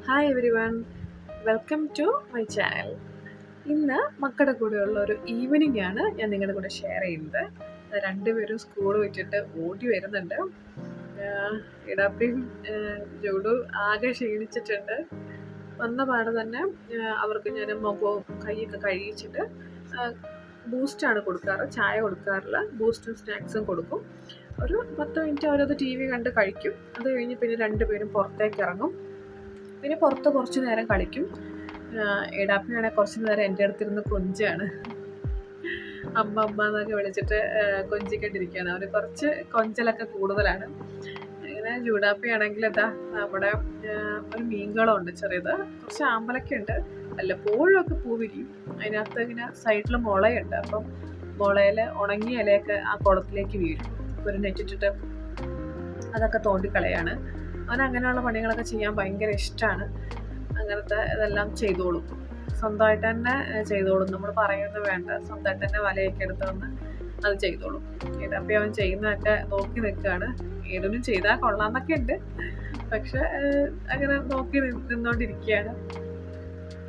Hi everyone, welcome to my channel. ഇന്ന് മക്കളുടെ കൂടെയുള്ള ഒരു ഈവനിങ് ആണ് ഞാൻ നിങ്ങളുടെ കൂടെ ഷെയർ ചെയ്യുന്നത്. രണ്ടുപേരും സ്കൂൾ വിട്ടിട്ട് ഓടി വരുന്നുണ്ട്. ഇടപ്പയും ജോഡു ആകെ ക്ഷീണിച്ചിട്ടുണ്ട്. വന്ന പാടെ തന്നെ അവർക്ക് ഞാൻ മുഖവും കൈയൊക്കെ കഴിയിച്ചിട്ട് ബൂസ്റ്റാണ് കൊടുക്കാറ്, ചായ കൊടുക്കാറില്ല. ബൂസ്റ്റും സ്നാക്സും കൊടുക്കും. ഒരു 10 മിനിറ്റ് അവരത് ടി വി കണ്ട് കഴിക്കും. അത് കഴിഞ്ഞ് പിന്നെ രണ്ടുപേരും പുറത്തേക്ക് ഇറങ്ങും. പിന്നെ പുറത്ത് കുറച്ച് നേരം കളിക്കും. ഇടാപ്പിയാണെങ്കിൽ കുറച്ച് നേരം എൻ്റെ അടുത്തിരുന്ന് കൊഞ്ചാണ്. അമ്മ അമ്മ എന്നൊക്കെ വിളിച്ചിട്ട് കൊഞ്ചിക്കൊണ്ടിരിക്കുകയാണ്. അവർ കുറച്ച് കൊഞ്ചലൊക്കെ കൂടുതലാണ്. ഇങ്ങനെ ചൂടാപ്പിയാണെങ്കിൽ എന്താ നമ്മുടെ ഒരു മീൻകുളമുണ്ട് ചെറിയത്, കുറച്ച് ആമ്പലൊക്കെ ഉണ്ട്. വല്ലപ്പോഴും ഒക്കെ പൂ വിരിയും. അതിനകത്ത് ഇങ്ങനെ സൈഡിൽ മുളയുണ്ട്. അപ്പം മുളയിൽ ഉണങ്ങിയ ഇലയൊക്കെ ആ കുളത്തിലേക്ക് വീഴും. ഒരു നെറ്റിട്ടിട്ട് അതൊക്കെ തോണ്ടിക്കളയാണ്. അവനങ്ങനെയുള്ള പണികളൊക്കെ ചെയ്യാൻ ഭയങ്കര ഇഷ്ടമാണ്. അങ്ങനത്തെ ഇതെല്ലാം ചെയ്തോളും, സ്വന്തമായിട്ട് തന്നെ ചെയ്തോളും. നമ്മൾ പറയുന്നത് വേണ്ട, സ്വന്തമായിട്ട് തന്നെ വലയൊക്കെ എടുത്ത് വന്ന് അത് ചെയ്തോളും. ഇതപ്പോൾ അവൻ ചെയ്യുന്നതൊക്കെ നോക്കി നിൽക്കുകയാണ്. ഏതൊന്നും ചെയ്താൽ കൊള്ളാമെന്നൊക്കെ ഉണ്ട്, പക്ഷെ അങ്ങനെ നോക്കി നിന്നുകൊണ്ടിരിക്കുകയാണ്.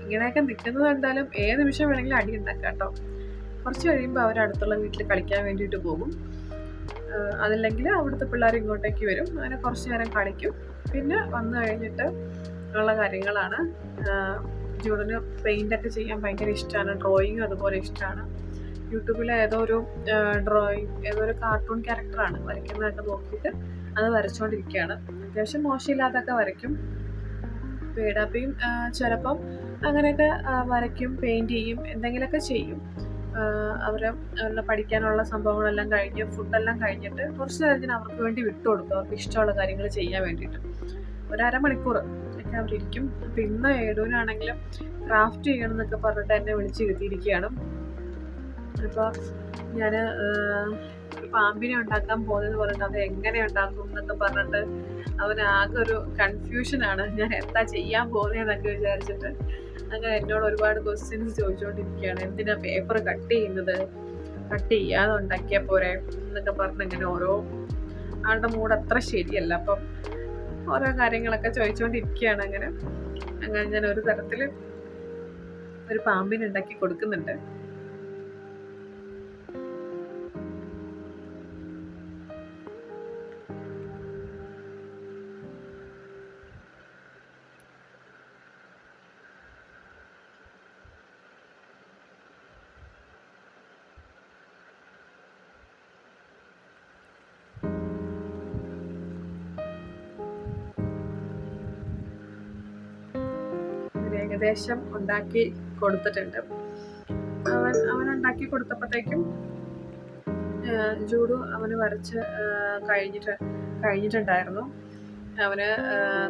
ഇങ്ങനെയൊക്കെ നിൽക്കുന്നത് കണ്ടാലും ഏത് നിമിഷം വേണമെങ്കിലും അടി ഉണ്ടാക്കാം കേട്ടോ. കുറച്ച് കഴിയുമ്പോൾ അവർ അടുത്തുള്ള വീട്ടിൽ കളിക്കാൻ വേണ്ടിയിട്ട് പോകും. അതല്ലെങ്കിൽ അവിടുത്തെ പിള്ളേർ ഇങ്ങോട്ടേക്ക് വരും. അങ്ങനെ കുറച്ച് നേരം കളിക്കും. പിന്നെ വന്നു കഴിഞ്ഞിട്ട് ഉള്ള കാര്യങ്ങളാണ്. ജൂഡിന് പെയിൻ്റൊക്കെ ചെയ്യാൻ ഭയങ്കര ഇഷ്ടമാണ്. ഡ്രോയിങ് അതുപോലെ ഇഷ്ടമാണ്. യൂട്യൂബിൽ ഏതോ ഒരു ഏതോ ഒരു കാർട്ടൂൺ ക്യാരക്ടറാണ് വരയ്ക്കുന്നതൊക്കെ നോക്കിയിട്ട് അത് വരച്ചുകൊണ്ടിരിക്കുകയാണ്. അത്യാവശ്യം മോശമില്ലാതൊക്കെ വരയ്ക്കും. പേടാപ്പിയും ചിലപ്പം അങ്ങനെയൊക്കെ വരയ്ക്കും, പെയിൻറ്റ് ചെയ്യും, എന്തെങ്കിലുമൊക്കെ ചെയ്യും. അവരുടെ പഠിക്കാനുള്ള സംഭവങ്ങളെല്ലാം കഴിഞ്ഞ് ഫുഡെല്ലാം കഴിഞ്ഞിട്ട് കുറച്ച് നേരത്തിന് അവർക്ക് വേണ്ടി വിട്ടു കൊടുക്കും, അവർക്ക് ഇഷ്ടമുള്ള കാര്യങ്ങൾ ചെയ്യാൻ വേണ്ടിയിട്ട്. ഒരു അരമണിക്കൂർ ഒക്കെ അവരിയ്ക്കും. അപ്പം ഇന്ന് ഏടൂനാണെങ്കിലും ക്രാഫ്റ്റ് ചെയ്യണം എന്നൊക്കെ പറഞ്ഞിട്ട് എന്നെ വിളിച്ചിരുത്തിയിരിക്കുകയാണ്. അപ്പോൾ ഞാൻ ഒരു പാമ്പിനെ ഉണ്ടാക്കാൻ പോകുന്നതെന്ന് പറഞ്ഞിട്ട് അത് എങ്ങനെ ഉണ്ടാക്കും എന്നൊക്കെ പറഞ്ഞിട്ട് അവനാകെ ഒരു കൺഫ്യൂഷനാണ്. ഞാൻ എന്താ ചെയ്യാൻ പോകുന്നതെന്നൊക്കെ വിചാരിച്ചിട്ട് അങ്ങനെ എന്നോട് ഒരുപാട് ക്വസ്റ്റ്യൻസ് ചോദിച്ചുകൊണ്ടിരിക്കുകയാണ്. എന്തിനാ പേപ്പർ കട്ട് ചെയ്യുന്നത്, കട്ട് ചെയ്യാതെ ഉണ്ടാക്കിയാൽ പോരെ എന്നൊക്കെ പറഞ്ഞ് ഇങ്ങനെ ഓരോ ആളുടെ മൂഡ് അത്ര ശരിയല്ല. അപ്പം ഓരോ കാര്യങ്ങളൊക്കെ ചോദിച്ചുകൊണ്ടിരിക്കുകയാണ്. അങ്ങനെ ഞാൻ ഒരു തരത്തിൽ ഒരു പാമ്പിനെ ഉണ്ടാക്കി കൊടുക്കുന്നുണ്ട്. ഏകദേശം ഉണ്ടാക്കി കൊടുത്തിട്ടുണ്ട്. അവൻ ഉണ്ടാക്കി കൊടുത്തപ്പോഴത്തേക്കും ജൂഡു അവന് വരച്ച് കഴിഞ്ഞിട്ടുണ്ടായിരുന്നു. അവന്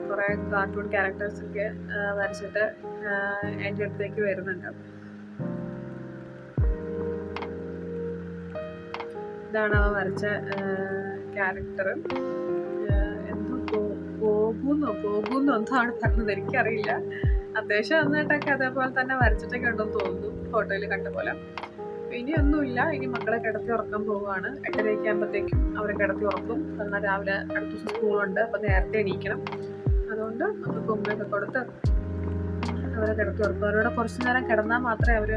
കുറേ കാർട്ടൂൺ ക്യാരക്ടേഴ്സൊക്കെ വരച്ചിട്ട് എൻ്റെ അടുത്തേക്ക് വരുന്നുണ്ട്. ഇതാണ് അവൻ വരച്ച ക്യാരക്ടർ. എന്തോ പോകുന്നോ എന്താണ് പറഞ്ഞത് എനിക്കറിയില്ല. അത്യാവശ്യം നന്നായിട്ടൊക്കെ അതേപോലെ തന്നെ വരച്ചിട്ടൊക്കെ ഉണ്ടെന്ന് തോന്നുന്നു, ഫോട്ടോയിൽ കണ്ട പോലെ. ഇനിയൊന്നുമില്ല, ഇനി മക്കളെ കിടത്തി ഉറക്കാൻ പോവുകയാണ്. 8:30 ആകുമ്പോഴത്തേക്കും അവരെ കിടത്തി ഉറക്കും. എന്നാൽ രാവിലെ അടുത്ത ദിവസം സ്കൂളുണ്ട്, അപ്പോൾ നേരത്തെ എണീക്കണം. അതുകൊണ്ട് നമുക്ക് ഉമ്മയൊക്കെ കൊടുത്ത് അവരെ കിടത്തി ഉറക്കും. അവരോട് കുറച്ച് നേരം കിടന്നാൽ മാത്രമേ അവർ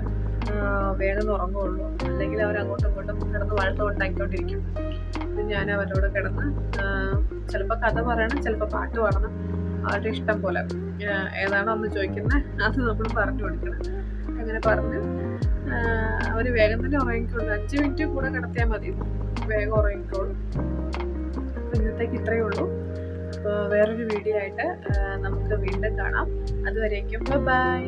വേഗം ഉറങ്ങുള്ളൂ. അല്ലെങ്കിൽ അവർ അങ്ങോട്ടും ഇങ്ങോട്ടും കിടന്ന് വഴക്കം ഉണ്ടാക്കിക്കൊണ്ടിരിക്കും. ഞാൻ അവരോട് കിടന്ന് ചിലപ്പോൾ കഥ പറയണം, ചിലപ്പോൾ പാട്ട് പാടണം, അവരുടെ ഇഷ്ടം പോലെ. ഏതാണോ ഒന്ന് ചോദിക്കുന്നത് അത് നമ്മൾ പറഞ്ഞു കൊടുക്കണം. അങ്ങനെ പറഞ്ഞ് അവർ വേഗം തന്നെ ഉറങ്ങിക്കോളും. 5 മിനിറ്റ് കൂടെ കിടത്തിയാൽ മതി, വേഗം ഉറങ്ങിക്കോളും. അപ്പോൾ ഇന്നത്തേക്ക് ഇത്രയേ ഉള്ളൂ. അപ്പോൾ വേറൊരു വീഡിയോ ആയിട്ട് നമുക്ക് വീണ്ടും കാണാം. അതുവരേക്കും ബൈ.